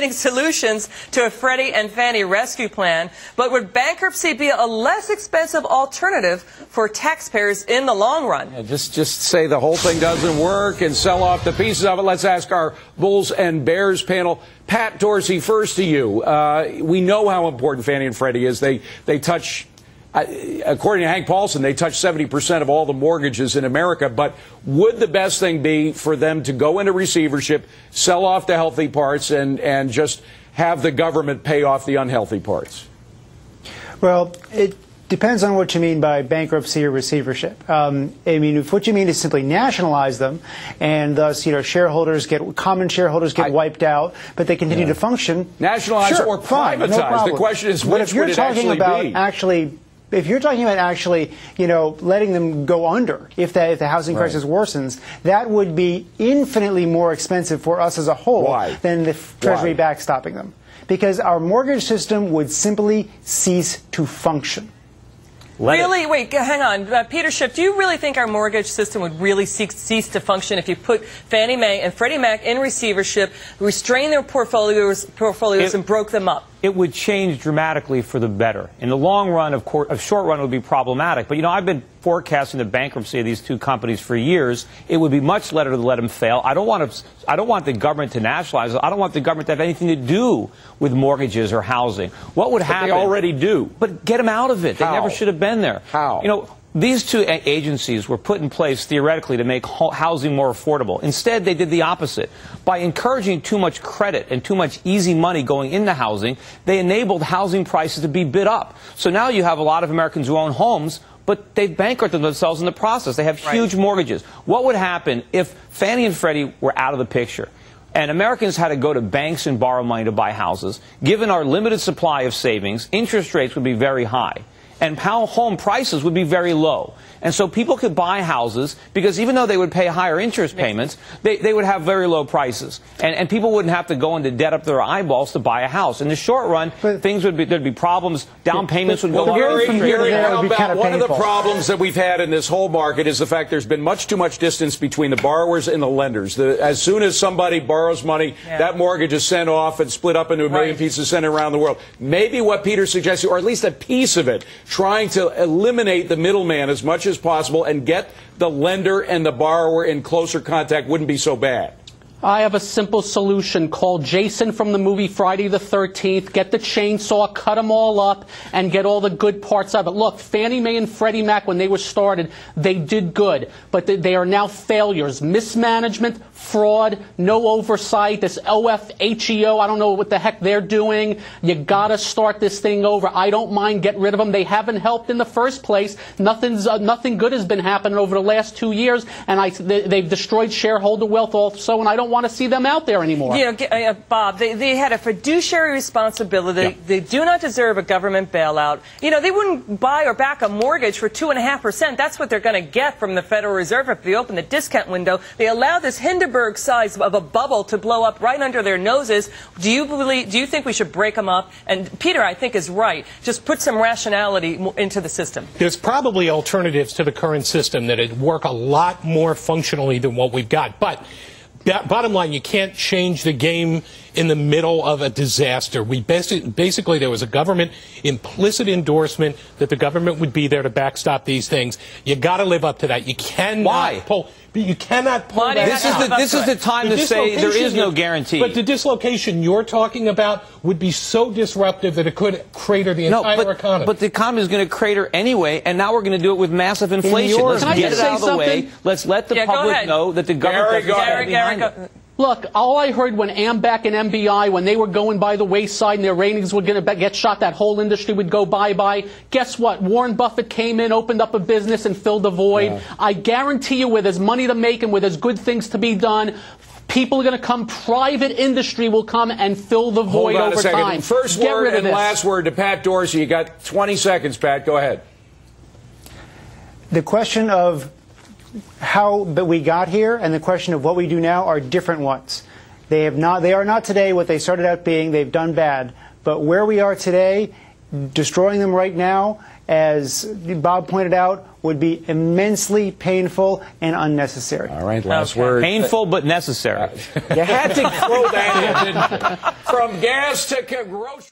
solutions to a Freddie and Fannie rescue plan, but would bankruptcy be a less expensive alternative for taxpayers in the long run? Yeah, just say the whole thing doesn't work and sell off the pieces of it. Let's ask our Bulls and Bears panel. Pat Dorsey, first to you. We know how important Fannie and Freddie is. They touch, according to Hank Paulson, they touch 70% of all the mortgages in America. But would the best thing be for them to go into receivership, sell off the healthy parts, and just have the government pay off the unhealthy parts? Well, it depends on what you mean by bankruptcy or receivership. I mean, if what you mean is simply nationalize them, and thus, common shareholders get wiped out, but they continue to function. Nationalize or privatize. No problem. The question is, but which would it actually be? If you're talking about actually, letting them go under, if the housing crisis worsens, that would be infinitely more expensive for us as a whole than the Treasury backstopping them. Because our mortgage system would simply cease to function. Really? Wait, hang on. Peter Schiff, do you really think our mortgage system would really cease to function if you put Fannie Mae and Freddie Mac in receivership, restrained their portfolios and broke them up? It would change dramatically for the better. In the long run, of course, a short run, it would be problematic. But, I've been forecasting the bankruptcy of these two companies for years. It would be much better to let them fail. I don't want the government to nationalize it. I don't want the government to have anything to do with mortgages or housing. What would happen? They already do. But get them out of it. How? They never should have been there. How? These two agencies were put in place theoretically to make housing more affordable. Instead, they did the opposite. By encouraging too much credit and too much easy money going into housing, they enabled housing prices to be bid up. So now you have a lot of Americans who own homes, but they've bankrupted themselves in the process. They have huge mortgages. What would happen if Fannie and Freddie were out of the picture and Americans had to go to banks and borrow money to buy houses? Given our limited supply of savings, interest rates would be very high, and home prices would be very low. And so people could buy houses because even though they would pay higher interest payments, they would have very low prices. And people wouldn't have to go into debt up their eyeballs to buy a house. In the short run, there'd be problems. Down payments would go up. One of the problems that we've had in this whole market is the fact there's been much too much distance between the borrowers and the lenders. As soon as somebody borrows money, that mortgage is sent off and split up into a million pieces sent around the world. Maybe what Peter suggested, or at least a piece of it, trying to eliminate the middleman as much as possible and get the lender and the borrower in closer contact wouldn't be so bad. I have a simple solution. Call Jason from the movie Friday the 13th, get the chainsaw, cut them all up, and get all the good parts of it. Look, Fannie Mae and Freddie Mac, when they were started, they did good, but they are now failures. Mismanagement, fraud, no oversight, this OFHEO, I don't know what the heck they're doing. You gotta start this thing over. I don't mind getting rid of them. They haven't helped in the first place. Nothing good has been happening over the last 2 years, and they've destroyed shareholder wealth also, and I don't want to see them out there anymore. Bob, they had a fiduciary responsibility. They do not deserve a government bailout. They wouldn't buy or back a mortgage for 2.5%. That's what they're going to get from the Federal Reserve if they open the discount window. They allow this Hindenburg size of a bubble to blow up right under their noses. Do you think we should break them up? And Peter, I think, is right. Just put some rationality into the system. There's probably alternatives to the current system that would work a lot more functionally than what we've got. But bottom line, you can't change the game in the middle of a disaster. Basically, there was a government implicit endorsement that the government would be there to backstop these things. You got to live up to that. You cannot pull. You cannot pull that out. This is the time to say there is no guarantee. But the dislocation you're talking about would be so disruptive that it could crater the entire economy. But the economy is going to crater anyway, and now we're going to do it with massive inflation. Let's get it out of the way. Let's let the public know that the government is behind it. Look, all I heard when AMBAC and MBI, when they were going by the wayside and their ratings were going to get shot, that whole industry would go bye-bye. Guess what? Warren Buffett came in, opened up a business, and filled the void. I guarantee you, where there's money to make and where there's good things to be done, people are going to come, private industry will come and fill the void over time. First word and last word to Pat Dorsey. You got 20 seconds, Pat. Go ahead. The question of how we got here and the question of what we do now are different ones. They are not today what they started out being. They've done bad. But where we are today, destroying them right now as Bob pointed out, would be immensely painful and unnecessary. All right, last word. Painful but necessary. You had to throw that in, didn't you? From gas to grocery.